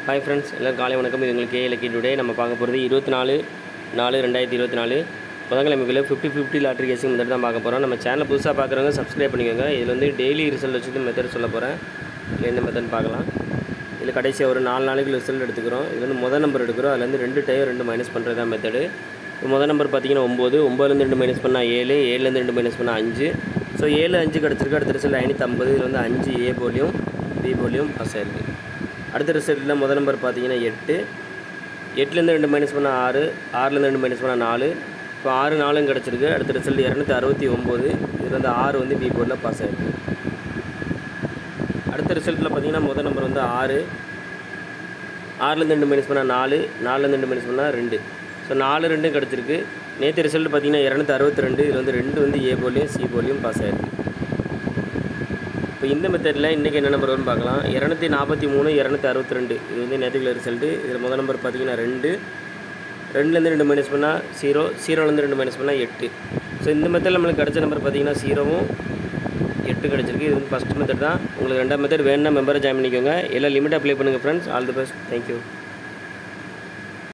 Hi friends, எல்லோரும் காலை வணக்கம். இது உங்களுக்கு கேஎல்கே டுடே. நம்ம பார்க்க போகிறது 24/4/2024 புதன்கிழமைக்குள்ளே 50-50 லாட்ரி கேசிங் மெத்தட் தான் பார்க்க போகிறோம். நம்ம சேனலை புதுசாக பார்க்குறவங்க சப்ஸ்கிரைப் பண்ணிக்கோங்க. இதில் வந்து டெய்லி ரிசல்ட் வச்சுட்டு மெத்தட் சொல்ல போகிறேன். இல்லை என்ன மெத்தட்னு பார்க்கலாம். இதில் கடைசியாக ஒரு 4 நாளைக்கு ரிசல்ட் எடுத்துக்கிறோம். இது வந்து முதல் நம்பர் எடுக்கிறோம். அதுலேருந்து 2 டயர் 2 மைனஸ் பண்ணுறது தான் மெத்தடு. முதல் நம்பர் பார்த்தீங்கன்னா 9, 9லேருந்து 2 மைனஸ் பண்ணால் 7, 7லேருந்து 2 மைனஸ் பண்ணால் 5. ஸோ 7 5 கிடச்சிருக்கு. அடுத்த ரிசல்ட் 550. இதில் வந்து 5 ஏ போலியும் பி போலியும் பாஸ் ஆயிருக்கு. அடுத்த ரிசல்ட்டில் முதல் நம்பர் பார்த்தீங்கன்னா 8, 8லேருந்து 2 மைனஸ் பண்ணால் 6, 6லேருந்து 2 மைனஸ் பண்ணால் 4. இப்போ 6 4 கிடச்சிருக்கு. அடுத்த ரிசல்ட் 269. இதில் வந்து 6 வந்து பி போர்டில் பாஸ் ஆகிருக்கு. அடுத்த ரிசல்ட்டில் பார்த்தீங்கன்னா முதல் நம்பர் வந்து 6, 6லேருந்து 2 மைனஸ் பண்ணால் 4, 4லேருந்து 2 மைனஸ் பண்ணால் 2. ஸோ 4 2 கிடச்சிருக்கு. நேற்று ரிசல்ட் பார்த்தீங்கன்னா 262. இதில் வந்து 2 வந்து ஏ போலியும் சி போலியும் பாஸ் ஆகிருக்கு. இப்போ இந்த மெத்தடில் இன்றைக்கி என்ன நம்பர் வரும்னு பார்க்கலாம். 243, 262. இது வந்து நேற்றுக்குள்ள ரிசல்ட்டு. இதில் முதல் நம்பர் பார்த்தீங்கன்னா 2, 2லேருந்து 2 மைனஸ் பண்ணால் 0, 0லேருந்து 2 மைனஸ் பண்ணால் 8. ஸோ இந்த மெத்தடில் நம்மளுக்கு கிடச்ச நம்பர் பார்த்தீங்கன்னா 0வும் 8 கிடச்சிருக்கு. இது வந்து ஃபஸ்ட் மெத்தட் தான். உங்களுக்கு ரெண்டாம் மெத்தட் வேணும்னா மெம்பரை ஜாயின் பண்ணிக்கோங்க. எல்லாம் லிமிட் அப்ளை பண்ணுங்கள் friends. All the best. Thank you.